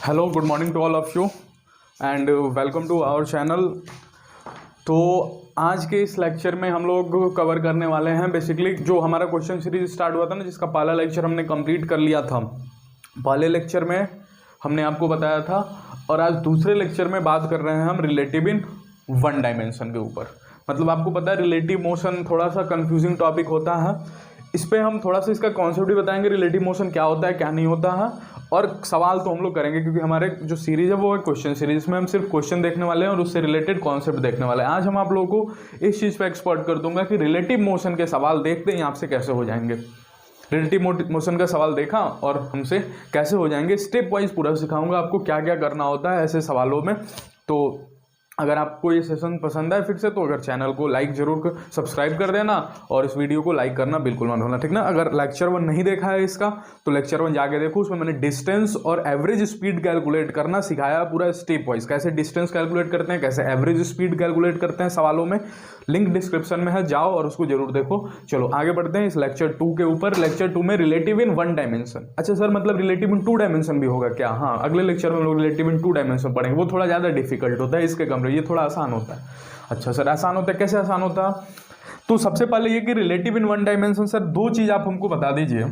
Hello, good morning to all of you and welcome to our channel. तो आज के इस लेक्चर में हम लोग कवर करने वाले हैं बेसिकली जो हमारा क्वेश्चन सीरीज स्टार्ट हुआ था ना, जिसका पहला लेक्चर हमने कंप्लीट कर लिया था। पहले लेक्चर में हमने आपको बताया था और आज दूसरे लेक्चर में बात कर रहे हैं हम रिलेटिव इन वन डायमेंशन के ऊपर। मतलब आपको पता है रिलेटिव मोशन थोड़ा सा कंफ्यूजिंग टॉपिक होता है। इस पर हम थोड़ा सा इसका कॉन्सेप्ट भी बताएंगे, रिलेटिव मोशन क्या होता है क्या नहीं होता है, और सवाल तो हम लोग करेंगे क्योंकि हमारे जो सीरीज है वो है क्वेश्चन सीरीज। इसमें हम सिर्फ क्वेश्चन देखने वाले हैं और उससे रिलेटेड कॉन्सेप्ट देखने वाले हैं। आज हम आप लोगों को इस चीज़ पे एक्सपर्ट कर दूंगा कि रिलेटिव मोशन के सवाल देखते ही आपसे कैसे हो जाएंगे। रिलेटिव मोशन का सवाल देखा और हमसे कैसे हो जाएंगे, स्टेप वाइज पूरा सिखाऊंगा आपको क्या क्या करना होता है ऐसे सवालों में। तो अगर आपको ये सेशन पसंद है फिर से, तो अगर चैनल को लाइक जरूर सब्सक्राइब कर देना और इस वीडियो को लाइक करना बिल्कुल मत भूलना, ठीक ना। अगर लेक्चर 1 नहीं देखा है इसका तो लेक्चर 1 जाके देखो, उसमें मैंने डिस्टेंस और एवरेज स्पीड कैलकुलेट करना सिखाया पूरा स्टेप वाइज। कैसे डिस्टेंस कैलकुलेट करते हैं, कैसे एवरेज स्पीड कैलकुलेट करते हैं सवालों में। लिंक डिस्क्रिप्शन में है, जाओ और उसको जरूर देखो। चलो आगे बढ़ते हैं इस लेक्चर 2 के ऊपर। लेक्चर 2 में रिलेटिव इन वन डायमेंशन। अच्छा सर, मतलब रिलेटिव इन टू डायमेंशन भी होगा क्या? हाँ, अगले लेक्चर में हम लोग रिलेटिव इन टू डायमेंशन पढ़ेंगे। वो थोड़ा ज़्यादा डिफिकल्ट होता है, इसके कमरे ये थोड़ा आसान होता है। अच्छा सर, आसान होता है, कैसे आसान होता है? तो सबसे पहले ये कि relative in one dimension, sir दो चीज़ आप हमको बता दीजिए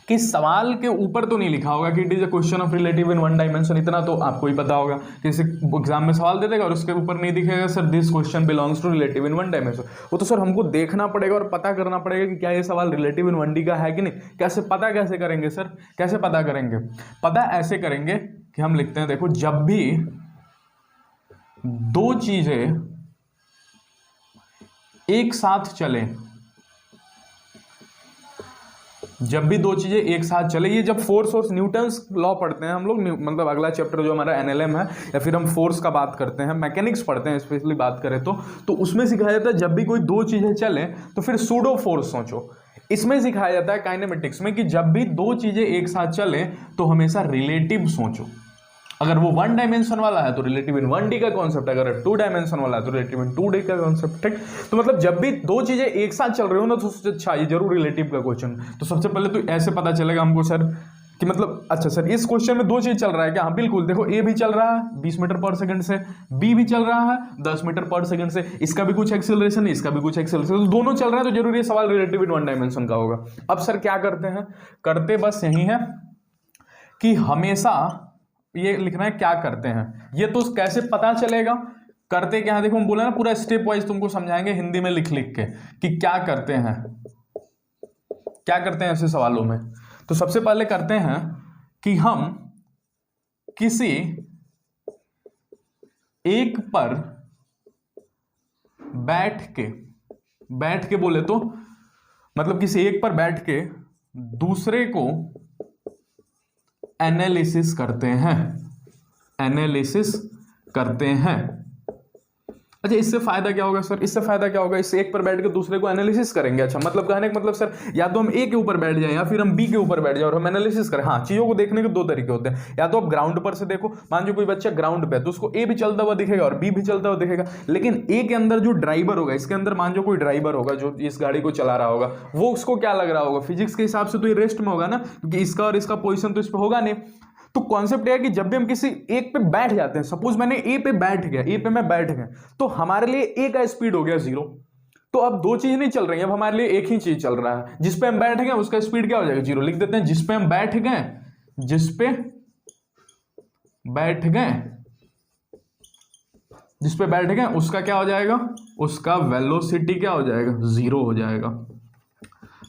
कि सवाल के ऊपर तो नहीं लिखा होगा कि it is a question of relative in one dimension, इतना तो आपको ही पता होगा। किसी एग्जाम में सवाल दे देगा और उसके ऊपर नहीं दिखेगा sir this question belongs to relative in one dimension. वो तो सर हमको देखना पड़ेगा और पता करना पड़ेगा कि क्या ये सवाल रिलेटिव इन वन डी का है कि नहीं। कैसे पता कैसे करेंगे सर, कैसे पता करेंगे? पता ऐसे करेंगे कि हम लिखते हैं, देखो जब भी दो चीजें एक साथ चलें, जब भी दो चीजें एक साथ चले, ये जब फोर्स और न्यूटन्स लॉ पढ़ते हैं हम लोग, मतलब अगला चैप्टर जो हमारा एनएलएम है या फिर हम फोर्स का बात करते हैं, मैकेनिक्स पढ़ते हैं स्पेशली बात करें तो उसमें सिखाया जाता है जब भी कोई दो चीजें चलें तो फिर सूडो फोर्स सोचो। इसमें सिखाया जाता है काइनेमेटिक्स में कि जब भी दो चीजें एक साथ चलें तो हमेशा रिलेटिव सोचो। अगर वो वन डायमेंशन वाला है तो रिलेटिव इन वन डी का कॉन्सेप्ट, अगर टू डायमेंशन वाला है तो रिलेटिव इन टू डी का कॉन्सेप्ट, ठीक। तो मतलब जब भी दो चीजें एक साथ चल रही हो ना तो अच्छा ये जरूर रिलेटिव का क्वेश्चन। तो सबसे पहले तो ऐसे पता चलेगा हमको सर कि मतलब अच्छा सर इस क्वेश्चन में दो चीज चल रहा है क्या? हाँ बिल्कुल, देखो ए भी चल रहा है 20 मीटर पर सेकंड से, बी भी चल रहा है 10 मीटर पर सेकंड से, इसका भी कुछ एक्सेलरेशन है इसका भी कुछ एक्सेलरेशन, तो दोनों चल रहा है तो जरूर ये सवाल रिलेटिव इन वन डायमेंशन का होगा। अब सर क्या करते हैं, करते बस यही है कि हमेशा ये लिखना है क्या करते हैं। ये तो कैसे पता चलेगा, करते क्या है, देखो हम बोले ना पूरा स्टेप वाइज तुमको समझाएंगे हिंदी में लिख लिख के कि क्या करते हैं, क्या करते हैं ऐसे सवालों में। तो सबसे पहले करते हैं कि हम किसी एक पर बैठ के बोले तो मतलब किसी एक पर बैठ के दूसरे को एनालिसिस करते हैं, एनालिसिस करते हैं। अच्छा इससे फायदा क्या होगा सर? इससे फायदा क्या होगा, इससे एक पर बैठ के दूसरे को एनालिसिस करेंगे। अच्छा मतलब कहने का मतलब सर या तो हम ए के ऊपर बैठ जाएं या फिर हम बी के ऊपर बैठ जाए और हम एनालिसिस करें। हाँ, चीजों को देखने के दो तरीके होते हैं, या तो आप ग्राउंड पर से देखो, मान लो कोई बच्चा ग्राउंड पे तो उसको ए भी चलता हुआ दिखेगा और बी भी चलता हुआ दिखेगा, लेकिन ए के अंदर जो ड्राइवर होगा, इसके अंदर मान लो कोई ड्राइवर होगा जो इस गाड़ी को चला रहा होगा, वो उसको क्या लग रहा होगा, फिजिक्स के हिसाब से तो ये रेस्ट में होगा ना, क्योंकि इसका और इसका पोजिशन तो इस पर होगा नहीं। तो कॉन्सेप्ट यह है कि जब भी हम किसी एक पे बैठ जाते हैं, सपोज मैंने ए पे बैठ गया, ए पे मैं बैठ गया, तो हमारे लिए ए का स्पीड हो गया 0। तो अब दो चीज नहीं चल रही है, अब हमारे लिए एक ही चीज चल रहा है। जिस पे हम बैठ गए उसका स्पीड क्या हो जाएगा? 0 लिख देते हैं। जिस पे हम बैठ गए, जिस पे बैठ गए, जिस पे बैठ गए उसका क्या हो जाएगा? उसका वेलोसिटी क्या हो जाएगा? 0 हो जाएगा।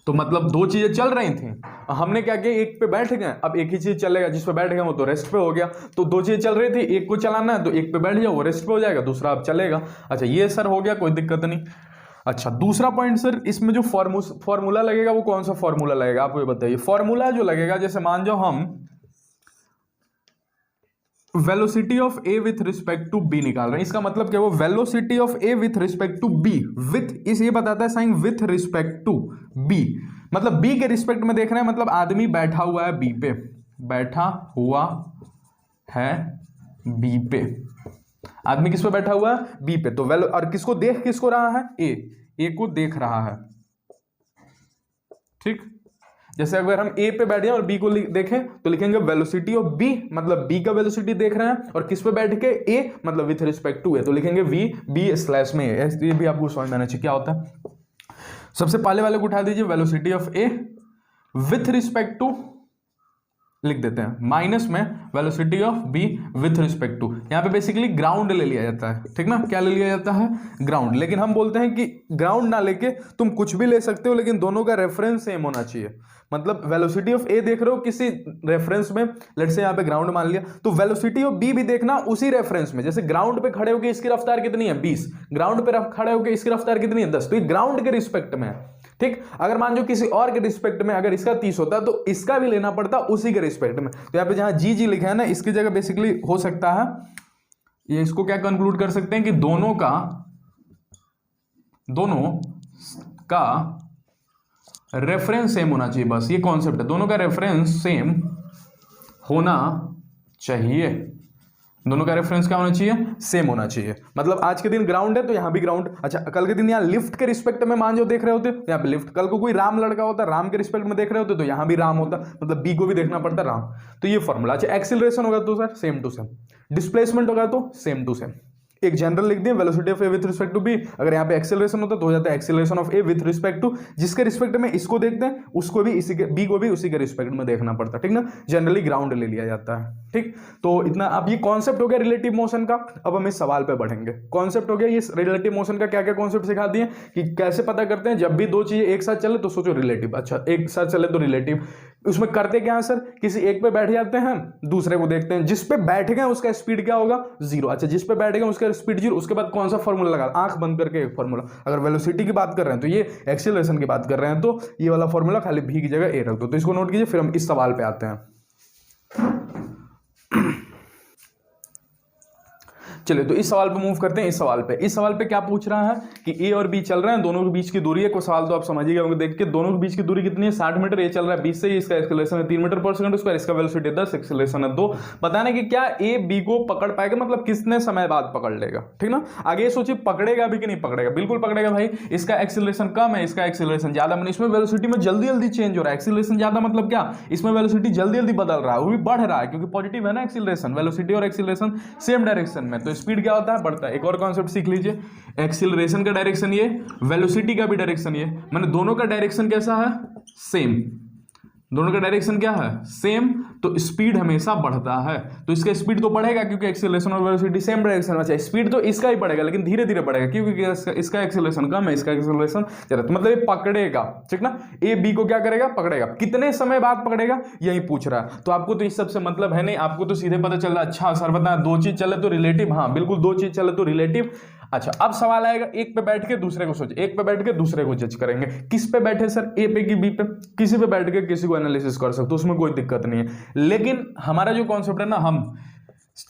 तो मतलब दो चीजें चल रही थी, हमने क्या किया, एक पे बैठ गए, अब एक ही चीज चलेगा, जिस पे बैठ गए वो तो रेस्ट पे हो गया। तो दो चीजें चल रही थी, एक को चलाना है तो एक पे बैठ जाओ वो रेस्ट पे हो जाएगा, दूसरा अब चलेगा। अच्छा ये सर हो गया, कोई दिक्कत नहीं। अच्छा दूसरा पॉइंट सर, इसमें जो फॉर्मूला लगेगा वो कौन सा फॉर्मूला लगेगा आपको ये बताइए। फॉर्मूला जो लगेगा, जैसे मान जाओ हम velocity of A with respect to B निकाल रहे हैं, इसका मतलब क्या, वो velocity of A with respect to B, with इस ये बताता है sign with respect to B, मतलब बी के रिस्पेक्ट में देख रहे हैं, मतलब आदमी बैठा हुआ है बी पे, बैठा हुआ है बी पे, आदमी किस पे बैठा हुआ है? बी पे। तो वेलो और किसको देख किसको रहा है? ए को देख रहा है, ठीक। जैसे अगर हम ए पे बैठ जाए और बी को देखें तो लिखेंगे वेलोसिटी ऑफ बी, मतलब बी का वेलोसिटी देख रहे हैं और किस पे बैठ के ए, मतलब विथ रिस्पेक्ट टू ए, तो लिखेंगे वी बी स्लैश में ए। ये भी आपको समझ में आना चाहिए क्या होता है। सबसे पहले वाले को उठा दीजिए, velocity of A with respect to लिख देते हैं माइनस में velocity of B with respect to, यहाँ पे बेसिकली ग्राउंड ले लिया जाता है, ठीक ना, क्या ले लिया जाता है, ग्राउंड। लेकिन हम बोलते हैं कि ग्राउंड ना लेके तुम कुछ भी ले सकते हो, लेकिन दोनों का रेफरेंस सेम होना चाहिए। मतलब वेलोसिटी ऑफ ए देख रहे हो किसी रेफरेंस में, लेट्स से यहाँ पे ग्राउंड मान लिया, तो वेलोसिटी ऑफ बी भी देखना उसी रेफरेंस में। जैसे ग्राउंड पे खड़े होकर इसकी रफ्तार कितनी है 20, ग्राउंड पे खड़े होकर इसकी रफ्तार कितनी है 10, तो ये ग्राउंड के रिस्पेक्ट में है, ठीक। अगर मान लो किसी और के रिस्पेक्ट में अगर इसका 30 होता तो इसका भी लेना पड़ता उसी के रिस्पेक्ट में। तो यहाँ पे जहां जी जी लिखा है ना, इसकी जगह बेसिकली हो सकता है ये, इसको क्या कंक्लूड कर सकते हैं कि दोनों का रेफरेंस सेम होना चाहिए, बस ये कॉन्सेप्ट है, दोनों का रेफरेंस सेम होना चाहिए। दोनों का रेफरेंस क्या होना चाहिए, सेम होना चाहिए। मतलब आज के दिन ग्राउंड है तो यहां भी ग्राउंड, अच्छा कल के दिन यहाँ लिफ्ट के रिस्पेक्ट में मान जो देख रहे होते यहाँ पे लिफ्ट, कल को कोई राम लड़का होता राम के रिस्पेक्ट में देख रहे होते तो यहाँ भी राम होता, मतलब बी को भी देखना पड़ता राम। तो ये फॉर्मूला। अच्छा एक्सीलरेशन होगा तो sir same to same, displacement होगा तो सेम टू सेम। एक जनरल लिख दिए velocity of A with respect to B, अगर यहाँ पे एक्सेलरेशन होता तो हो जाता है acceleration of A with respect to, जिसके रिस्पेक्ट में इसको देखते हैं उसको भी इसी के, बी को भी उसी के रिस्पेक्ट में देखना पड़ता है, ठीक ना। जनरली ग्राउंड ले लिया जाता है, ठीक। तो इतना, अब ये कॉन्सेप्ट हो गया रिलेटिव मोशन का। अब हम इस सवाल पे बढ़ेंगे। कॉन्सेप्ट हो गया ये रिलेटिव मोशन का, क्या क्या कॉन्सेप्ट सिखा दिए कि कैसे पता करते हैं जब भी दो चीजें एक साथ चले तो सोचो रिलेटिव, अच्छा एक साथ चले तो रिलेटिव। उसमें करते क्या है सर, किसी एक पे बैठ जाते हैं, दूसरे को देखते हैं, जिस पे बैठ गए उसका स्पीड क्या होगा 0। अच्छा जिस पे बैठ गए उसका स्पीड 0, उसके बाद कौन सा फॉर्मूला लगा, आंख बंद करके एक फॉर्मूला। अगर वेलोसिटी की बात कर रहे हैं तो ये, एक्सीलरेशन की बात कर रहे हैं तो ये वाला फॉर्मूला, खाली भी की जगह ए रख दो। तो इसको नोट कीजिए, फिर हम इस सवाल पे आते हैं। चलिए तो इस सवाल पे मूव करते हैं। इस सवाल पे क्या पूछ रहा है कि ए और बी चल रहे हैं, दोनों के बीच की दूरी है, कोई सवाल तो आप समझिएगा होंगे देख के, दोनों के बीच की दूरी कितनी है 60 मीटर, ये चल रहा है 20 से, इसका एक्सेलरेशन है 3 मीटर पर सेकंड स्क्वायर, इसका वेलोसिटी 10, एक्सेलरेशन है 2। बताना कि क्या ए बी को पकड़ पाएगा, मतलब कितने समय बाद पकड़ लेगा, ठीक ना। आगे सोचिए पकड़ेगा भी कि नहीं पकड़ेगा, बिल्कुल पकड़ेगा भाई। इसका एक्सेलरेशन कम है, इसका एक्सेलरेशन ज्यादा, मतलब इसमें वेलोसिटी में जल्दी जल्दी चेंज हो रहा है। एक्सेलरेशन ज्यादा मतलब क्या, इसमें वेलोसिटी जल्दी जल्दी बदल रहा है, वो भी बढ़ रहा है क्योंकि पॉजिटिव है ना एक्सेलरेशन, वेलोसिटी और एक्सेलरेशन सेम डायरेक्शन में, तो स्पीड क्या होता है, बढ़ता है। एक और कॉन्सेप्ट सीख लीजिए, एक्सीलरेशन का डायरेक्शन ये, वेलोसिटी का भी डायरेक्शन ये, माने दोनों का डायरेक्शन कैसा है, सेम। दोनों का डायरेक्शन क्या है, सेम, तो स्पीड हमेशा बढ़ता है। तो इसका स्पीड तो बढ़ेगा क्योंकि एक्सीलरेशन और वेलोसिटी सेम डायरेक्शन में, स्पीड तो इसका ही बढ़ेगा लेकिन धीरे धीरे बढ़ेगा क्योंकि इसका एक्सीलरेशन कम है, इसका एक्सीलरेशन ज्यादा, तो मतलब ये पकड़ेगा, ठीक ना। ए बी को क्या करेगा, पकड़ेगा। कितने समय बाद पकड़ेगा यही पूछ रहा है। तो आपको तो इस सबसे मतलब है नहीं, आपको तो सीधे पता चल रहा है, अच्छा सर बता दो चीज चले तो रिलेटिव, हाँ बिल्कुल दो चीज चले तो रिलेटिव। अच्छा अब सवाल आएगा, एक पे बैठ के दूसरे को सोचे, एक पे बैठ के दूसरे को जज करेंगे। किस पे बैठे सर, ए पे कि बी पे, किसी पे बैठ के किसी को एनालिसिस कर सकते हो, उसमें कोई दिक्कत नहीं है। लेकिन हमारा जो कॉन्सेप्ट है ना, हम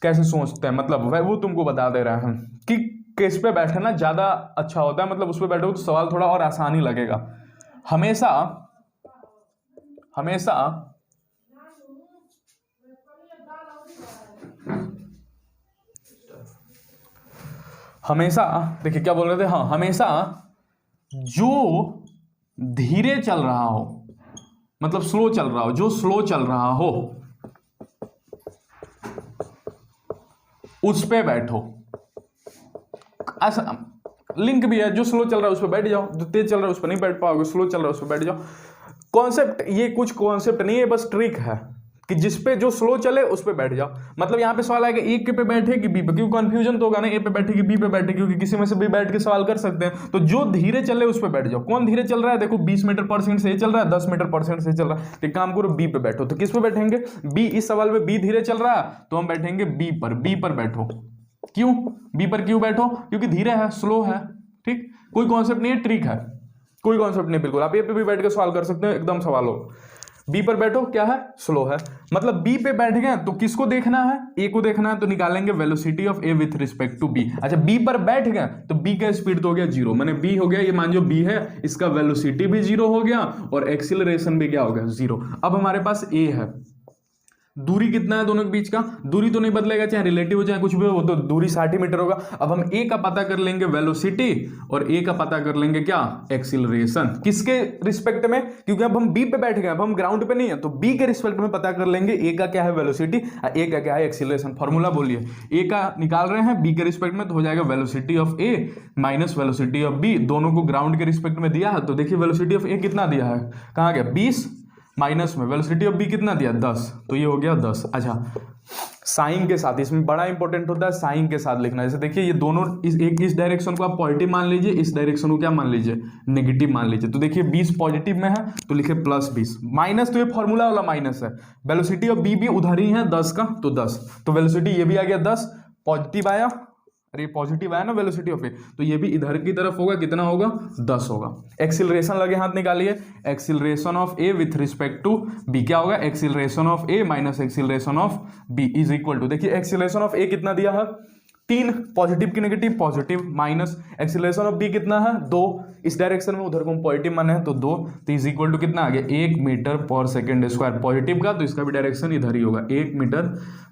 कैसे सोचते हैं, मतलब वो तुमको बता दे रहे हैं कि किस पे बैठना ज्यादा अच्छा होता है, मतलब उस पे बैठो तो सवाल थोड़ा और आसानी लगेगा। हमेशा देखिए क्या बोल रहे थे, हाँ हमेशा जो धीरे चल रहा हो, मतलब स्लो चल रहा हो, जो स्लो चल रहा हो उस पे बैठो। ऐसा लिंक भी है, जो स्लो चल रहा है उस पे बैठ जाओ, जो तेज चल रहा है उस पे नहीं बैठ पाओगे, स्लो चल रहा है उस पे बैठ जाओ। कॉन्सेप्ट ये कुछ कॉन्सेप्ट नहीं है, बस ट्रिक है कि जिस पे जो स्लो चले उस पे बैठ जाओ। मतलब यहां पे सवाल आएगा ए पे बैठे कि बी पे, क्योंकि कंफ्यूजन तो होगा ना, ए पे बैठे कि बी पे बैठे, क्योंकि किसी में से भी बैठ के सवाल कर सकते हैं। तो जो धीरे चले उस पे बैठ जाओ। कौन धीरे चल रहा है, देखो 20 मीटर पर सेकंड से चल रहा है, 10 मीटर पर सेकंड से चल रहा है, तो एक काम करो बी पे बैठो। तो किस पे बैठेंगे, बी। इस सवाल में बी धीरे चल रहा है तो हम बैठेंगे बी पर। बी पर बैठो, क्यों बी पर क्यों बैठो, क्योंकि धीरे है, स्लो है, ठीक। कोई कॉन्सेप्ट नहीं है, ट्रिक है, कोई कॉन्सेप्ट नहीं, बिल्कुल आप ए पे भी बैठ के सवाल कर सकते हो, एकदम सवाल हो। बी पर बैठो, क्या है, स्लो है, मतलब बी पे बैठ गए तो किसको देखना है, ए को देखना है, तो निकालेंगे velocity of A with respect to B. अच्छा बी पर बैठ गए तो बी का स्पीड तो हो गया 0, माने बी हो गया, ये मान जो बी है इसका वेलोसिटी भी 0 हो गया और एक्सीलरेशन भी क्या हो गया 0। अब हमारे पास ए है, दूरी कितना है दोनों के बीच का, दूरी तो नहीं बदलेगा, चाहे रिलेटिव हो चाहे कुछ भी हो, वो तो दूरी 60 मीटर होगा। अब हम ए का पता कर लेंगे वेलोसिटी और ए का पता कर लेंगे क्या, एक्सीलरेशन। किसके रिस्पेक्ट में, क्योंकि अब हम बी पे बैठ गए, अब हम ग्राउंड पे नहीं है, तो बी के रिस्पेक्ट में पता कर लेंगे ए का क्या है वेलोसिटी, ए का क्या है एक्सीलरेशन। फॉर्मूला बोलिए, ए का निकाल रहे हैं बी के रिस्पेक्ट में, तो हो जाएगा velocity of A minus velocity of B, दोनों को ग्राउंड के रिस्पेक्ट में दिया है, तो देखिए वेलोसिटी ऑफ ए कितना दिया है, कहाँ गया 20 माइनस में वेलोसिटी ऑफ बी कितना दिया 10, तो ये हो गया 10। अच्छा, साइन के साथ, इसमें बड़ा इंपॉर्टेंट होता है साइन के साथ लिखना। जैसे देखिए ये दोनों इस डायरेक्शन को आप पॉजिटिव मान लीजिए, इस डायरेक्शन को क्या मान लीजिए, नेगेटिव मान लीजिए। तो देखिए 20 पॉजिटिव में है तो लिखे +20, माइनस तो ये फॉर्मूला वाला माइनस है, वेलोसिटी ऑफ बी भी उधर ही है 10 का, तो 10, तो वेलोसिटी ये भी आ गया 10, पॉजिटिव आया, अरे पॉजिटिव आया ना वेलोसिटी ऑफ ए, तो ये भी इधर की तरफ होगा, कितना होगा 10 होगा। एक्सीलरेशन लगे हाथ निकालिए, acceleration of A with respect to B क्या होगा, acceleration of A minus acceleration of B is equal to, देखिए एक्सीलरेशन ऑफ ए कितना दिया है 3, पॉजिटिव की negative positive, minus acceleration of B कितना है 2, इस डायरेक्शन में उधर को हम पॉजिटिव माने हैं तो 2, तो इज इक्वल टू कितना आ गया 1 मीटर पर सेकेंड स्क्वायर, पॉजिटिव का तो इसका भी डायरेक्शन इधर ही होगा 1 मीटर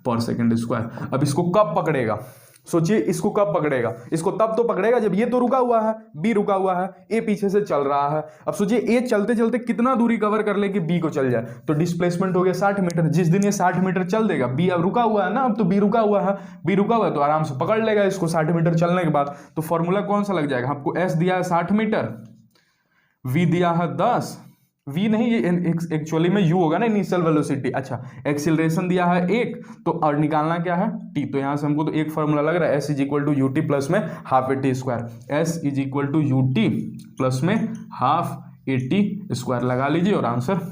पर सेकेंड स्क्वायर। अब इसको कब पकड़ेगा, सोचिए इसको कब पकड़ेगा, इसको तब तो पकड़ेगा जब ये तो रुका हुआ है, बी रुका हुआ है, ए पीछे से चल रहा है। अब सोचिए ए चलते चलते कितना दूरी कवर कर ले कि बी को चल जाए, तो डिस्प्लेसमेंट हो गया 60 मीटर। जिस दिन ये 60 मीटर चल देगा, बी अब रुका हुआ है ना, अब तो बी रुका हुआ है, बी रुका हुआ है तो आराम से पकड़ लेगा इसको 60 मीटर चलने के बाद। तो फॉर्मूला कौन सा लग जाएगा, आपको एस दिया है 60 मीटर, वी दिया है 10, वी नहीं ये एक्चुअली में यू होगा ना इनिशियल वेलोसिटी। अच्छा, एक्सीलरेशन दिया है 1, तो और निकालना क्या है टी, तो यहां से हमको तो एक फॉर्मूला लग रहा है, S is equal to U T plus में half A T square, S is equal to U T plus में हाफ ए टी स्क्वायर लगा लीजिए और आंसर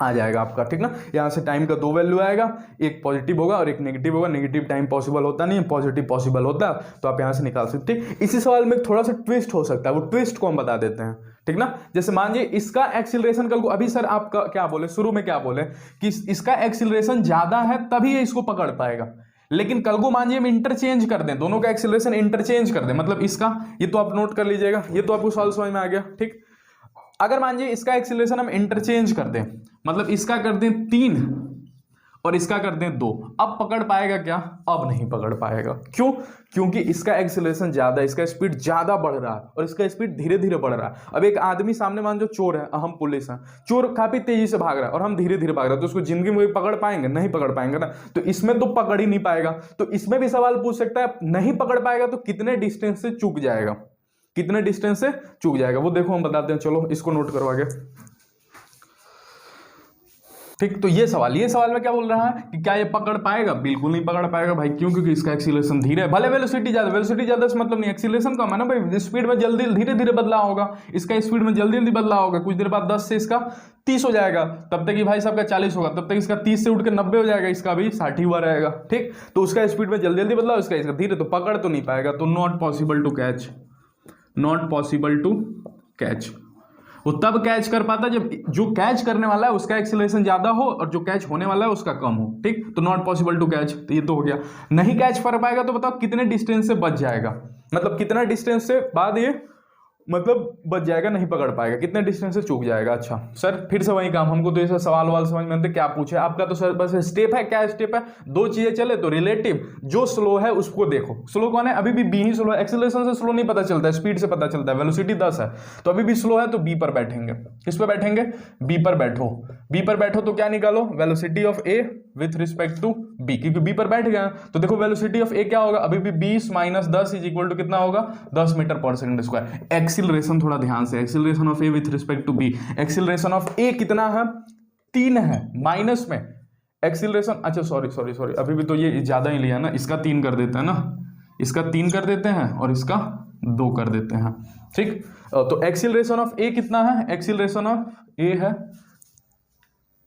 आ जाएगा आपका, ठीक ना। यहाँ से टाइम का 2 वैल्यू आएगा, एक पॉजिटिव होगा और एक नेगेटिव होगा, नेगेटिव टाइम पॉसिबल होता नहीं है, पॉजिटिव पॉसिबल होता है, तो आप यहाँ से निकाल सकते हैं। इसी सवाल में थोड़ा सा ट्विस्ट हो सकता है, वो ट्विस्ट को हम बता देते हैं, ठीक ना। जैसे मान लीजिए इसका एक्सीलरेशन कल को, अभी सर आपका क्या बोले शुरू में, क्या बोले कि इसका एक्सीलरेशन ज्यादा है तभी ये इसको पकड़ पाएगा, लेकिन कल को मान लीजिए हम इंटरचेंज कर दें, दोनों का एक्सीलरेशन इंटरचेंज कर दें, मतलब इसका, ये तो आप नोट कर लीजिएगा, ये तो आपको सवाल समझ में आ गया, ठीक। अगर मान लीजिए इसका एक्सीलरेशन हम इंटरचेंज कर दें, मतलब इसका कर दें 3 और इसका कर दें 2, अब पकड़ पाएगा क्या, अब नहीं पकड़ पाएगा। क्यों, क्योंकि इसका एक्सीलरेशन ज्यादा, इसका स्पीड ज्यादा बढ़ रहा है और इसका स्पीड धीरे धीरे बढ़ रहा है। अब एक आदमी सामने मान जो चोर है, हम पुलिस हैं, चोर काफी तेजी से भाग रहा है और हम धीरे धीरे भाग रहे हैं, तो उसको जिंदगी में पकड़ पाएंगे, नहीं पकड़ पाएंगे ना, तो इसमें तो पकड़ ही नहीं पाएगा। तो इसमें भी सवाल पूछ सकता है, नहीं पकड़ पाएगा तो कितने डिस्टेंस से चूक जाएगा, कितने डिस्टेंस से चूक जाएगा, वो देखो हम बताते हैं। चलो इसको नोट करवा के, ठीक। तो ये सवाल में क्या बोल रहा है कि क्या ये पकड़ पाएगा, बिल्कुल नहीं पकड़ पाएगा भाई। क्यों, क्योंकि इसका एक्सीलरेशन धीरे है, भले वेलोसिटी ज्यादा से मतलब नहीं, एक्सीलरेशन कम है ना भाई, स्पीड में जल्दी धीरे धीरे बदलाव होगा, इसका स्पीड में जल्दी जल्दी बदलाव होगा, कुछ देर बाद 10 से इसका 30 हो जाएगा, तब तक कि भाई साहब का 40 होगा, तब तक इसका 30 से उठ के 90 हो जाएगा, इसका भी 60 हुआ रहेगा, ठीक। तो उसका स्पीड में जल्दी जल्दी बदलाव, इसका धीरे, तो पकड़ तो नहीं पाएगा, तो not possible to catch, not possible to catch. वो तब कैच कर पाता जब जो कैच करने वाला है उसका एक्सीलरेशन ज्यादा हो और जो कैच होने वाला है उसका कम हो, ठीक। तो नॉट पॉसिबल टू कैच, तो ये तो हो गया। नहीं कैच कर पाएगा तो बताओ कितने डिस्टेंस से बच जाएगा, मतलब कितना डिस्टेंस से बाद ये मतलब बच जाएगा, नहीं पकड़ पाएगा, कितने डिस्टेंस से चूक जाएगा। अच्छा सर फिर से वही काम, हमको तो ऐसा सवाल वाल समझ में आते क्या पूछे आपका, तो सर बस स्टेप है, क्या स्टेप है, 2 चीजें चले तो रिलेटिव, जो स्लो है उसको देखो, स्लो कौन है, अभी भी बी ही स्लो है, एक्सीलरेशन से स्लो नहीं पता चलता है, स्पीड से पता चलता है, वेलोसिटी 10 है तो अभी भी स्लो है, तो बी पर बैठेंगे, किस पर बैठेंगे, बी पर बैठो, बी पर बैठो तो क्या निकालो, velocity of A with respect to B, क्योंकि बी पर बैठ गया तो देखो वेलोसिटी ऑफ ए क्या होगा, अभी भी 20 माइनस 10 इज इक्वल टू कितना होगा, 10 मीटर पर सेकंड स्क्वायर। एक्सीलरेशन थोड़ा ध्यान से, acceleration of A with respect to B, acceleration of A कितना है, 3 है, माइनस में एक्सीलरेशन, अच्छा सॉरी अभी भी तो ये ज्यादा ही लिया ना, इसका 3 कर देते हैं ना, इसका 3 कर देते हैं और इसका 2 कर देते हैं, ठीक। तो एक्सीलरेशन ऑफ ए कितना है, एक्सीलरेशन ऑफ ए है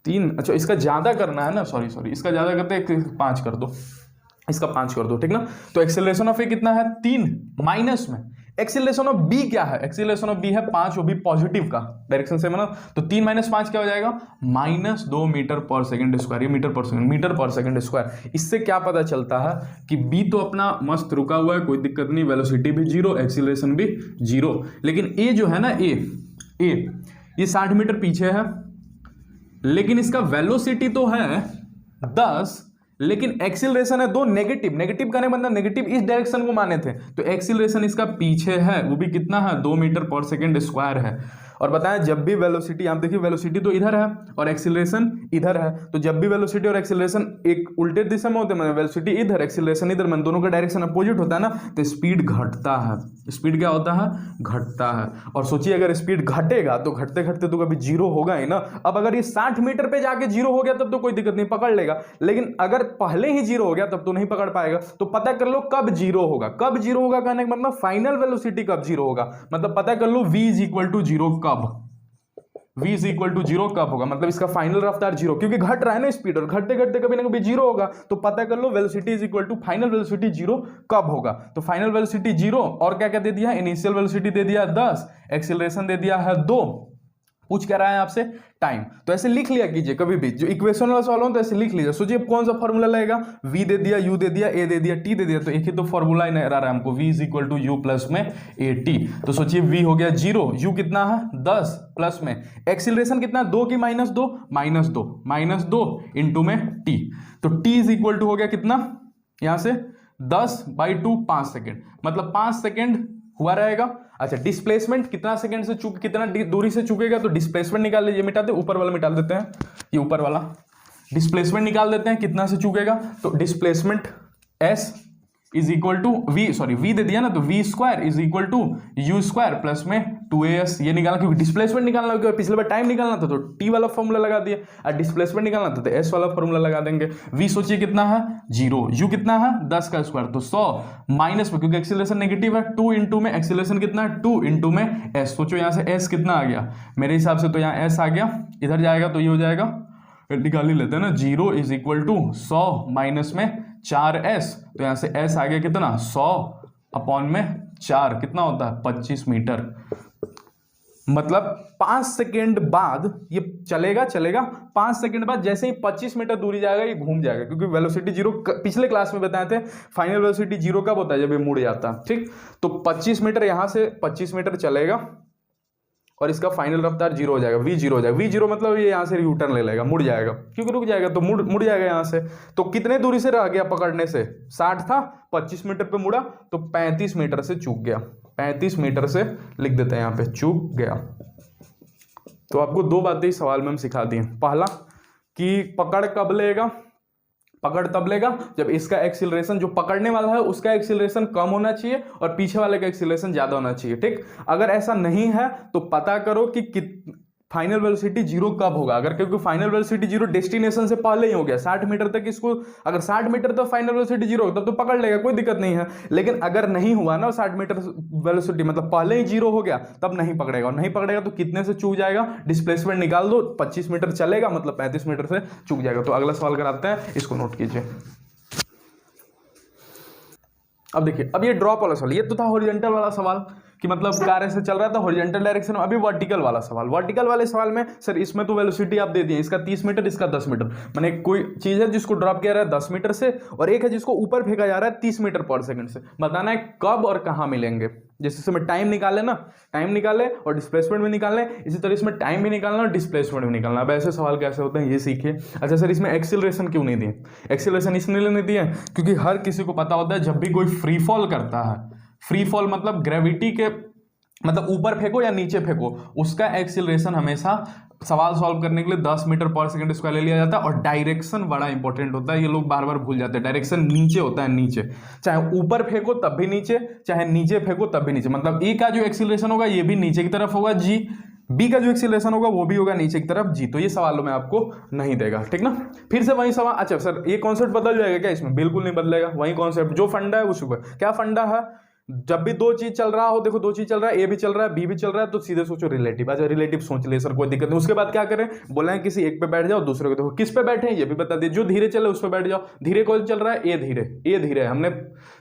3, अच्छा इसका ज्यादा करना है ना, सॉरी इसका ज्यादा करते हैं, 5 कर दो, इसका 5 कर दो, ठीक ना। तो एक्सीलरेशन ऑफ ए कितना है 3, माइनस में एक्सीलरेशन ऑफ बी क्या है, एक्सीलरेशन ऑफ बी है 5, वो भी पॉजिटिव का डायरेक्शन से मतलब, तो 3 माइनस 5 क्या हो जाएगा, -2 मीटर पर सेकंड स्क्वायर, ये मीटर पर सेकंड स्क्वायर। इससे क्या पता चलता है कि बी तो अपना मस्त रुका हुआ है, कोई दिक्कत नहीं, वेलोसिटी भी 0, एक्सीलरेशन भी 0, लेकिन ए जो है ना, ए ये 60 मीटर पीछे है, लेकिन इसका वेलोसिटी तो है 10, लेकिन एक्सीलरेशन है 2, नेगेटिव। नेगेटिव करने मतलब नेगेटिव इस डायरेक्शन को माने थे, तो एक्सीलरेशन इसका पीछे है, वो भी कितना है 2 मीटर पर सेकेंड स्क्वायर है। और बताएं जब भी वेलोसिटी, आप देखिए वेलोसिटी तो इधर है और एक्सीलरेशन इधर है, तो जब भी वेलोसिटी और एक्सीलरेशन एक उल्टे दिशा में होते हैं, मतलब वेलोसिटी इधर एक्सीलरेशन इधर, मतलब दोनों का डायरेक्शन अपोजिट होता है ना, तो स्पीड घटता है। स्पीड क्या होता है? घटता है। और सोचिए अगर स्पीड घटेगा तो घटते घटते तो कभी जीरो होगा ही ना। अब अगर ये 60 मीटर पे जाके जीरो हो गया तब तो कोई दिक्कत नहीं, पकड़ लेगा, लेकिन अगर पहले ही जीरो हो गया तब तो नहीं पकड़ पाएगा। तो पता कर लो कब जीरो होगा। कब जीरो होगा कहने का मतलब फाइनल वेलोसिटी कब जीरो होगा, मतलब पता कर लो v is equal to zero कब, v is equal to zero कब होगा, मतलब इसका फाइनल रफ्तार जीरो, क्योंकि घट रहा है ना स्पीड, और घटते घटते कभी ना कभी जीरो होगा। तो पता कर लो velocity is equal to final velocity zero कब होगा। तो फाइनल वेलोसिटी जीरो, और क्या क्या दे दिया, इनिशियल वेलोसिटी दे दिया 10, एक्सीलरेशन दे दिया है 2, पूछ क्या रहा है आपसे टाइम। तो ऐसे लिख लिया कीजिए कभी भी जो इक्वेशन वाला सवाल हो तो ऐसे लिख लीजिए। सोचिए कौन सा फॉर्मूला लगेगा, v दे दिया, u दे दिया, a दे दिया, t दे दिया, तो एक ही तो फॉर्मूला ही रहा है हमको, v is equal to U plus में ए टी। तो सोचिए v हो गया 0, u कितना है 10, प्लस में एक्सीलरेशन कितना 2 की -2, -2 इंटू में t, तो t इज इक्वल टू हो गया कितना यहां से 10/2 5 सेकेंड, मतलब 5 सेकेंड हुआ रहेगा। अच्छा डिस्प्लेसमेंट कितना सेकंड से कितना दूरी से चुकेगा, तो डिस्प्लेसमेंट निकाल लीजिए, मिटा दे ऊपर वाला, मिटा देते हैं ये ऊपर वाला, डिस्प्लेसमेंट निकाल देते हैं कितना से चुकेगा। तो displacement s is equal to v दे दिया ना, तो v square is equal to U square plus में 2as, ये निकालना क्योंकि डिस्प्लेसमेंट निकालना, क्योंकि पिछले बार टाइम निकालना था तो t वाला फॉर्मूला लगा दिया, और डिस्प्लेसमेंट निकालना था तो s वाला फॉर्मूला लगा देंगे। v सोचिए कितना है 0, u कितना है 10 का स्क्वायर, तो 100 माइनस में, क्योंकि एक्सीलरेशन नेगेटिव है, 2 इंटू में एक्सीलरेशन कितना है 2 इंटू में s। सोचो यहाँ से s कितना आ गया, मेरे हिसाब से तो यहाँ s आ गया, इधर जाएगा तो ये हो जाएगा, निकाल ही लेते हैं ना, 0 इज इक्वल टू 100 माइनस में 4s, तो यहाँ से s आ गया कितना 100 अपॉन में 4, कितना होता है 25 मीटर। मतलब 5 सेकेंड बाद ये चलेगा 5 सेकेंड बाद जैसे ही 25 मीटर दूरी जाएगा ये घूम जाएगा, क्योंकि वेलोसिटी जीरो पिछले क्लास में बताए थे, फाइनल वेलोसिटी जीरो कब होता है जब ये मुड़ जाता है, ठीक। तो 25 मीटर यहां से 25 मीटर चलेगा और इसका फाइनल रफ्तार जीरो हो जाएगा, v जीरो हो जाएगा। v जीरो मतलब ये यहाँ से यू टर्न ले लेगा, मुड़ जाएगा, क्योंकि रुक जाएगा तो मुड़ जाएगा यहाँ से। तो कितने दूरी से रह गया पकड़ने से, 60 था, 25 मीटर पे मुड़ा तो 35 मीटर से चूक गया, 35 मीटर से लिख देते हैं यहाँ पे चूक गया। तो आपको दो बातें इस सवाल में हम सिखा दी हैं। पहला कि पकड़ कब लेगा, पकड़ तब लेगा जब इसका एक्सीलरेशन, जो पकड़ने वाला है उसका एक्सीलरेशन कम होना चाहिए और पीछे वाले का एक्सीलरेशन ज्यादा होना चाहिए, ठीक। अगर ऐसा नहीं है तो पता करो कि फाइनल वेलोसिटी जीरो कब होगा। अगर क्योंकि फाइनल वेलोसिटी जीरो डेस्टिनेशन से पहले ही हो गया, 60 मीटर तक इसको, अगर 60 मीटर तक फाइनल वेलोसिटी जीरो हो तब तो पकड़ लेगा, कोई दिक्कत नहीं है। लेकिन अगर नहीं हुआ ना 60 मीटर वेलोसिटी, मतलब पहले ही जीरो हो गया, तब नहीं पकड़ेगा। और नहीं पकड़ेगा तो कितने से चूक जाएगा, डिस्प्लेसमेंट निकाल दो, 25 मीटर चलेगा मतलब 35 मीटर से चूक जाएगा। तो अगला सवाल कराते हैं, इसको नोट कीजिए। अब देखिए, अब ये ड्रॉप वाला सवाल, ये तो था हॉरिजॉन्टल वाला सवाल कि मतलब कार्य से चल रहा था हॉरिजॉन्टल डायरेक्शन में। अभी वर्टिकल वाला सवाल, वर्टिकल वाले सवाल में सर इसमें तो वेलोसिटी आप दे दिए, इसका 30 मीटर, इसका 10 मीटर, माने कोई चीज है जिसको ड्रॉप किया रहा है 10 मीटर से और एक है जिसको ऊपर फेंका जा रहा है 30 मीटर पर सेकंड से। बताना है कब और कहाँ मिलेंगे। जैसे इसमें टाइम निकाले ना, टाइम निकाले और डिस्प्लेसमेंट भी निकालने, इसी तरह इसमें टाइम भी निकालना और डिस्प्लेसमेंट भी निकालना। अब ऐसे सवाल कैसे होते हैं ये सीखिए। अच्छा सर इसमें एक्सीलरेशन क्यों नहीं दिए, एक्सीलरेशन इसलिए नहीं दिए क्योंकि हर किसी को पता होता है जब भी कोई फ्री फॉल करता है, फ्री फॉल मतलब ग्रेविटी के, मतलब ऊपर फेंको या नीचे फेंको, उसका एक्सीलरेशन हमेशा सवाल सॉल्व करने के लिए 10 मीटर पर सेकंड स्क्वायर ले लिया जाता है। और डायरेक्शन बड़ा इंपॉर्टेंट होता है, ये लोग बार बार भूल जाते हैं। डायरेक्शन नीचे होता है, नीचे, चाहे ऊपर फेंको तब भी नीचे, चाहे नीचे फेंको तब भी नीचे। मतलब ए का जो एक्सीलरेशन होगा ये भी नीचे की तरफ होगा जी, बी का जो एक्सीलरेशन होगा वो भी होगा नीचे की तरफ जी। तो ये सवालों में आपको नहीं देगा, ठीक ना। फिर से वही सवाल, अच्छा सर ये कॉन्सेप्ट बदल जाएगा क्या इसमें, बिल्कुल नहीं बदलेगा, वही कॉन्सेप्ट जो फंडा है उसी पर। क्या फंडा है, जब भी दो चीज चल रहा हो, देखो दो चीज चल रहा है, ए भी चल रहा है बी भी चल रहा है, तो सीधे सोचो रिलेटिव। अच्छा रिलेटिव सोच ले सर, कोई दिक्कत नहीं। उसके बाद क्या करें, बोले हैं किसी एक पे बैठ जाओ, दूसरे को देखो किस पे बैठे हैं ये भी बता दिए। जो धीरे चले उस पे बैठ जाओ, धीरे कौन चल रहा है, ए धीरे, ए धीरे। हमने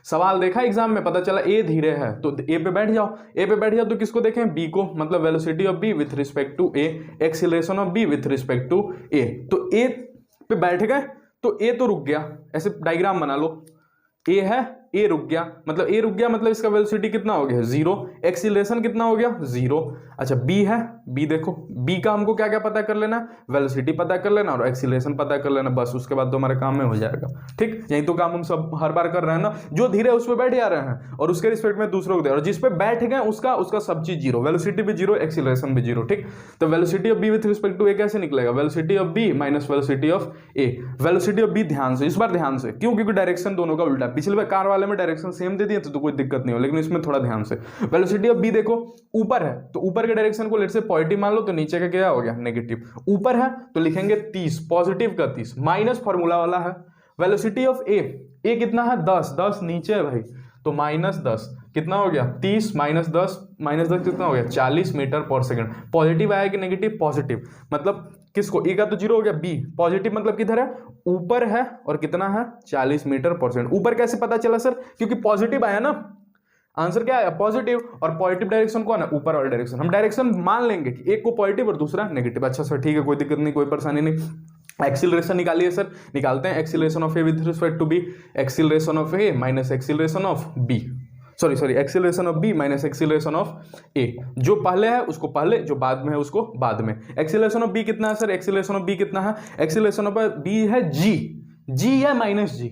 सवाल देखा एग्जाम में, पता चला ए धीरे है तो ए पे बैठ जाओ, ए पे बैठ जाओ तो किसको देखें, बी को, मतलब velocity of B with respect to A, acceleration of B with respect to A. तो ए पे बैठ गए तो ए तो रुक गया, ऐसे डायग्राम बना लो, ए है ए रुक गया, मतलब ए रुक गया, मतलब इसका वेलोसिटी कितना हो गया 0, एक्सीलरेशन कितना हो गया 0। अच्छा बी है, बी देखो, बी का हमको क्या क्या पता कर लेना, वेलोसिटी पता कर लेना और एक्सीलरेशन पता कर लेना, बस उसके बाद तो हमारा काम में हो जाएगा। ठीक, यही तो काम हम सब हर बार कर रहे हैं ना, जो धीरे उस पर बैठ जा रहे हैं और उसके रिस्पेक्ट में दूसरों को दे, और जिस पे बैठ गए उसका सब चीज 0, वेलोसिटी भी 0, एक्सीलरेशन भी 0। ठीक, तो velocity of B with respect to A कैसे निकलेगा, velocity of B minus velocity of A. Velocity of B ध्यान से, इस बार ध्यान से, क्यों, क्योंकि डायरेक्शन दोनों का उल्टा है। पिछले बार कार वाले में डायरेक्शन सेम दे दिए तो कोई दिक्कत नहीं हो, लेकिन इसमें थोड़ा ध्यान से। वेलोसिटी ऑफ बी देखो ऊपर है तो ऊपर के डायरेक्शन को लेट से पॉजिटिव मान लो, तो नीचे का क्या हो गया नेगेटिव। ऊपर है तो लिखेंगे 30, पॉजिटिव का 30, माइनस फॉर्मूला वाला है। वेलोसिटी ऑफ ए, ए कितना है 10, 10 नीचे है भाई, तो -10 कितना हो गया 30 -10 कितना हो गया 40 मीटर पर सेकंड। पॉजिटिव आया कि नेगेटिव, पॉजिटिव, मतलब किसको, ए का तो 0 हो गया, बी पॉजिटिव मतलब किधर है, ऊपर है और कितना है 40 मीटर पर सेकंड। ऊपर कैसे पता चला सर, क्योंकि पॉजिटिव आया ना, आंसर क्या आया पॉजिटिव, और पॉजिटिव डायरेक्शन कौन है, ऊपर वाला डायरेक्शन। हम डायरेक्शन मान लेंगे कि एक को पॉजिटिव और दूसरा नेगेटिव। अच्छा सर ठीक है, कोई दिक्कत नहीं, कोई परेशानी नहीं। एक्सीलरेशन निकालिए सर, निकालते हैं। Acceleration of A with respect to B, acceleration of A minus acceleration of B, sorry acceleration of B minus acceleration of A. जो पहले है उसको पहले, जो बाद में है उसको बाद में। एक्सीलरेशन ऑफ बी कितना है सर, एक्सीलरेशन ऑफ बी कितना है, एक्सीलरेशन ऑफ बी है जी या माइनस जी,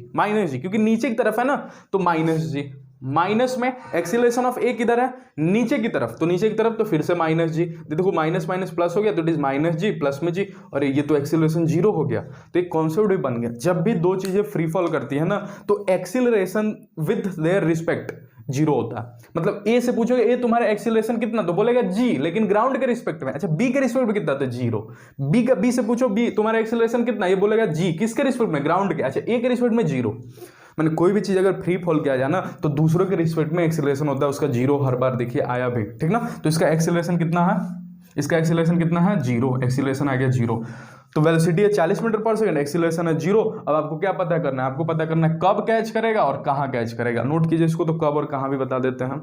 क्योंकि नीचे की तरफ है ना, तो -g। माइनस में एक्सीलरेशन ऑफ ए किधर है, नीचे की तरफ, तो नीचे की तरफ तो फिर से -g। देखो माइनस माइनस प्लस हो गया तो इट इज -g प्लस में जी, और ये तो एक्सीलरेशन 0 हो गया। तो एक कॉन्सेप्ट भी बन गया, जब भी दो चीजें फ्री फॉल करती है ना तो एक्सीलरेशन विद देयर रिस्पेक्ट 0 होता है। मतलब ए से पूछोगे ए तुम्हारा एक्सीलरेशन कितना, तो बोलेगा g, लेकिन ग्राउंड के रिस्पेक्ट में। अच्छा बी के रिस्पेक्ट में कितना, तो 0। बी से पूछो बी तुम्हारा एक्सीलरेशन कितना, ये बोलेगा g, किसके रिस्पेक्ट में, ग्राउंड के। अच्छा ए के रिस्पेक्ट में 0। मैंने कोई भी चीज अगर फ्री फॉल किया जाए ना तो दूसरों के रिस्पेक्ट में एक्सीलरेशन होता है, उसका 0 हर बार देखिए आया भी, ठीक ना। तो इसका एक्सीलरेशन कितना है, इसका एक्सीलरेशन कितना है 0, एक्सीलरेशन आ गया 0। तो वेलोसिटी है 40 मीटर पर सेकंड, एक्सीलरेशन है 0। अब आपको क्या पता करना है, आपको पता करना है कब कैच करेगा और कहाँ कैच करेगा। नोट कीजिए इसको, तो कब और कहाँ भी बता देते हैं।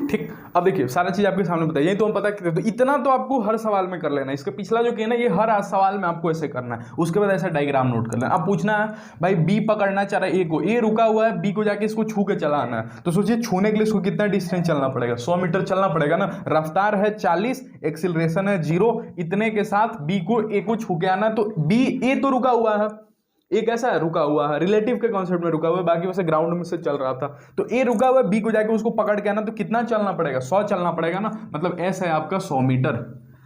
ठीक, अब देखिए सारा चीज आपके सामने बताइए, तो हम पता करते, तो इतना तो आपको हर सवाल में कर लेना है। इसका पिछला जो किया ना, ये हर सवाल में आपको ऐसे करना है, उसके बाद ऐसा डायग्राम नोट कर लेना। अब पूछना है भाई बी पकड़ना चाह रहा है ए को, ए रुका हुआ है, बी को जाके इसको छू के चलाना है, तो सोचिए छूने के लिए इसको कितना डिस्टेंस चलना पड़ेगा, 100 मीटर चलना पड़ेगा ना। रफ्तार है 40, एक्सीलरेशन है 0, इतने के साथ बी को ए को छू के आना। तो बी ए तो रुका हुआ है, ए कैसा है, रुका हुआ है, रिलेटिव के कॉन्सेप्ट में रुका हुआ है, बाकी वैसे ग्राउंड में से चल रहा था। तो ए रुका हुआ है, बी को जाके उसको पकड़ के आना, तो कितना चलना पड़ेगा 100 चलना पड़ेगा ना, मतलब एस है आपका 100 मीटर।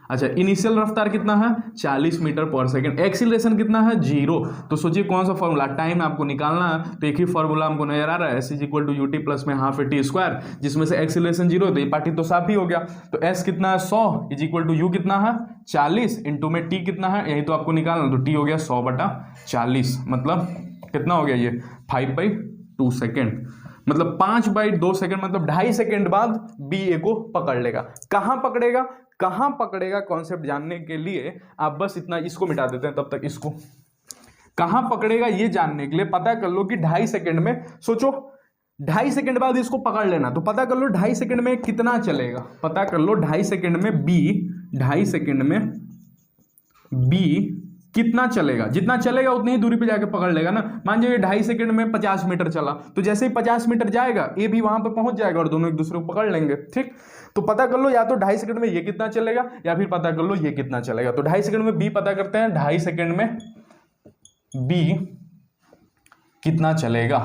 अच्छा इनिशियल रफ्तार कितना है 40 मीटर पर सेकंड, एक्सीलरेशन कितना है 0। तो सोचिए कौन सा फॉर्मूला, टाइम आपको निकालना है, तो एक ही फॉर्मूला हमको नजर आ रहा है, s = ut प्लस में हाफ टी स्क्वायर, जिसमें से एक्सीलरेशन 0 है, तो ये पार्टी तो साफ ही हो गया। तो s कितना है 100 = u कितना है 40, इंटू में t कितना है, यही तो आपको निकालना, तो t हो गया 100/40, मतलब कितना हो गया ये 5/2 सेकेंड, मतलब 5/2 सेकंड, मतलब 2.5 सेकंड बाद बी ए को पकड़ लेगा। कहां पकड़ेगा कॉन्सेप्ट जानने के लिए आप बस इतना इसको मिटा देते हैं, तब तक इसको कहां पकड़ेगा ये जानने के लिए पता कर लो कि 2.5 सेकंड में, सोचो 2.5 सेकंड बाद इसको पकड़ लेना, तो पता कर लो 2.5 सेकंड में कितना चलेगा, पता कर लो 2.5 सेकंड में बी, 2.5 सेकंड में बी कितना चलेगा, जितना चलेगा उतनी ही दूरी पे जाके पकड़ लेगा ना। मान लीजिए 2.5 सेकंड में 50 मीटर चला, तो जैसे ही 50 मीटर जाएगा ए भी वहां पे पहुंच जाएगा और दोनों एक दूसरे को पकड़ लेंगे। ठीक, तो पता कर लो या तो 2.5 सेकंड में ये कितना चलेगा, या फिर पता कर लो ये कितना चलेगा। तो 2.5 सेकंड में बी पता करते हैं, 2.5 सेकंड में बी कितना चलेगा,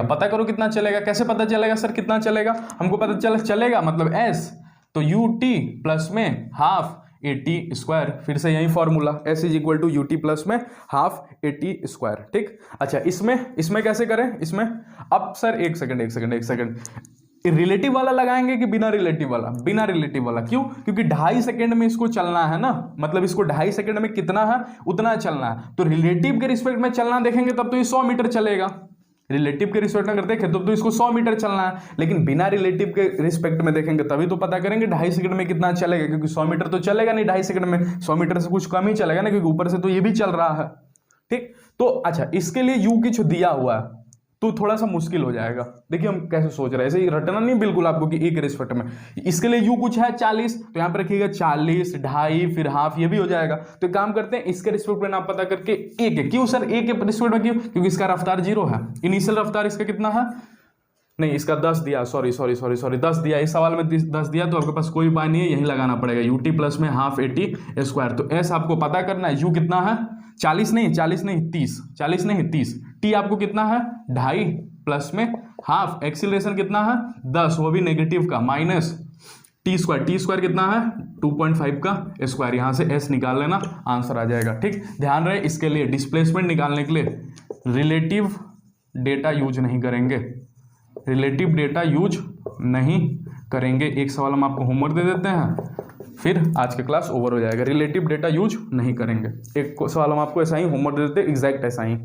पता करो कितना चलेगा। कैसे पता चलेगा सर कितना चलेगा, हमको पता चलेगा मतलब एस, तो ut प्लस में हाफ AT स्क्वायर, फिर से यही फॉर्मूला s = ut प्लस में हाफ AT स्क्वायर। ठीक, अच्छा इसमें कैसे करें, इसमें अब सर एक सेकंड रिलेटिव वाला लगाएंगे कि बिना रिलेटिव वाला, बिना रिलेटिव वाला। क्यों, क्योंकि 2.5 सेकंड में इसको चलना है ना, मतलब इसको 2.5 सेकंड में कितना है उतना चलना है, तो रिलेटिव के रिस्पेक्ट में चलना देखेंगे तब तो ये 100 मीटर चलेगा, रिलेटिव के रिस्पेक्ट में अगर देखें तो इसको 100 मीटर चलना है, लेकिन बिना रिलेटिव के रिस्पेक्ट में देखेंगे तभी तो पता करेंगे 2.5 सेकंड में कितना चलेगा, क्योंकि 100 मीटर तो चलेगा नहीं 2.5 सेकंड में, 100 मीटर से कुछ कम ही चलेगा ना, क्योंकि ऊपर से तो ये भी चल रहा है। ठीक, तो अच्छा इसके लिए u कुछ दिया हुआ है, तो थोड़ा सा मुश्किल हो जाएगा। देखिए हम कैसे सोच रहे हैं, ऐसे ही रटना नहीं बिल्कुल आपको कि ए के रिस्पेक्ट में। इसके लिए यू कुछ है 40, तो यहाँ पे रखिएगा 40, ढाई, फिर हाफ, ये भी हो जाएगा। तो एक काम करते हैं, इसके रिस्पेक्ट में नाम पता करके ए के, क्यों सर ए के रिस्पेक्ट में क्यों? क्योंकि इसका रफ्तार 0 है। इनिशियल रफ्तार इसका कितना है? नहीं, इसका 10 दिया, सॉरी 10 दिया, इस सवाल में 10 दिया, तो आपके पास कोई उपाय नहीं है, यही लगाना पड़ेगा यूटी प्लस में हाफ एटी स्क्वायर। तो एस आपको पता करना है, यू कितना है? 40 नहीं 30, 40 नहीं 30, टी आपको कितना है? 2.5 प्लस में हाफ, एक्सीलरेशन कितना है? 10, वो भी नेगेटिव का, माइनस टी स्क्वायर कितना है? 2.5 का स्क्वायर। यहां से एस निकाल लेना, आंसर आ जाएगा। ठीक, ध्यान रहे इसके लिए डिस्प्लेसमेंट निकालने के लिए रिलेटिव डेटा यूज नहीं करेंगे, रिलेटिव डेटा यूज नहीं करेंगे। एक सवाल हम आपको होमवर्क दे देते हैं, फिर आज की क्लास ओवर हो जाएगा। रिलेटिव डेटा यूज नहीं करेंगे, एक सवाल हम आपको ऐसा ही होमवर्क दे देते हैं, एग्जैक्ट ऐसा ही।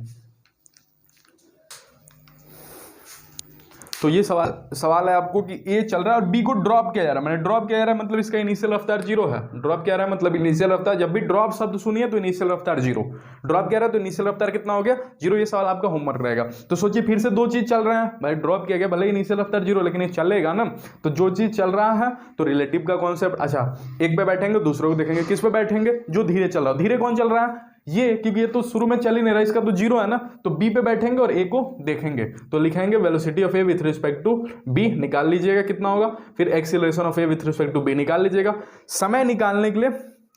तो ये सवाल है आपको कि ए चल रहा है और बी को ड्रॉप किया जा रहा है। मैंने ड्रॉप किया जा रहा है मतलब इसका इनिशियल रफ्तार 0 है। ड्रॉप किया जा रहा है मतलब इनिशियल रफ्तार, जब भी ड्रॉप शब्द सुनिए तो इनिशियल रफ्तार 0। ड्रॉप किया रहा है तो इनिशियल रफ्तार कितना हो गया? 0। ये सवाल आपका होमवर्क रहेगा। तो सोचिए फिर से दो चीज चल रहे हैं भाई, ड्रॉप किया गया भले इनिशियल रफ्तार 0, लेकिन ये चलेगा ना। तो जो चीज चल रहा है तो रिलेटिव का कॉन्सेप्ट, अच्छा एक पे बैठेंगे दूसरे को देखेंगे, किस पे बैठेंगे? जो धीरे चल रहा है। धीरे कौन चल रहा है? ये, क्योंकि ये तो शुरू में चल ही नहीं रहा, इसका तो 0 है ना। तो बी पे बैठेंगे और ए को देखेंगे, तो लिखेंगे velocity of A with respect to B, निकाल लीजिएगा कितना होगा। फिर acceleration of A with respect to B निकाल लीजिएगा। समय निकालने के लिए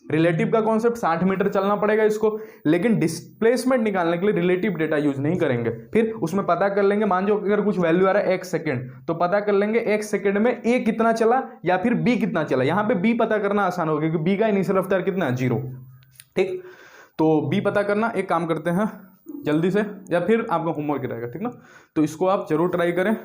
रिलेटिव का कॉन्सेप्ट 60 मीटर चलना पड़ेगा इसको, लेकिन डिस्प्लेसमेंट निकालने के लिए रिलेटिव डेटा यूज नहीं करेंगे। फिर उसमें पता कर लेंगे, मान लो अगर कुछ वैल्यू आ रहा है 1 सेकेंड, तो पता कर लेंगे 1 सेकेंड में ए कितना चला या फिर बी कितना चला। यहां पे बी पता करना आसान होगा क्योंकि बी का इनिशियल रफ्तार कितना है? 0। ठीक, तो बी पता करना, एक काम करते हैं जल्दी से, या फिर आपका होमवर्क रहेगा, ठीक ना। तो इसको आप जरूर ट्राई करें।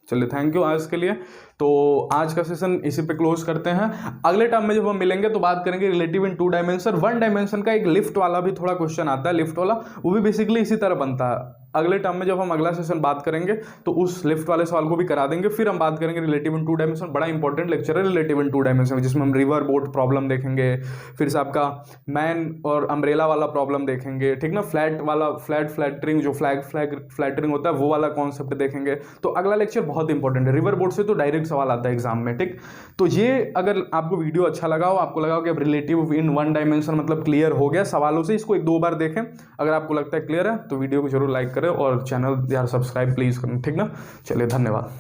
चलिए थैंक यू आज के लिए। तो आज का सेशन इसी पे क्लोज करते हैं। अगले टर्म में जब हम मिलेंगे तो बात करेंगे रिलेटिव इन 2 डायमेंशन। 1 डायमेंशन का एक लिफ्ट वाला भी थोड़ा क्वेश्चन आता है, लिफ्ट वाला, वो भी बेसिकली इसी तरह बनता है। अगले टर्म में जब हम अगला सेशन बात करेंगे तो उस लिफ्ट वाले सवाल को भी करा देंगे। फिर हम बात करेंगे रिलेटिव इन 2 डायमेंशन, बड़ा इंपॉर्टेंट लेक्चर है रिलेटिव इन 2 डायमेंशन, जिसमें हम रिवर बोट प्रॉब्लम देखेंगे, फिर से आपका मैन और अम्ब्रेला वाला प्रॉब्लम देखेंगे, ठीक ना। फ्लैट वाला, फ्लैटरिंग, जो फ्लैटरिंग होता है वो वाला कॉन्सेप्ट देखेंगे। तो अगला लेक्चर बहुत इंपॉर्टेंट है। रिवर बोट से तो डायरेक्ट सवाल आता है एग्जाम में, ठीक। तो ये अगर आपको वीडियो अच्छा लगा हो, आपको लगा हो कि अब रिलेटिव इन 1 डायमेंशन मतलब क्लियर हो गया सवालों से, इसको 1-2 बार देखें। अगर आपको लगता है क्लियर है तो वीडियो को जरूर लाइक करें और चैनल यार सब्सक्राइब प्लीज करें, ठीक ना। चलिए धन्यवाद।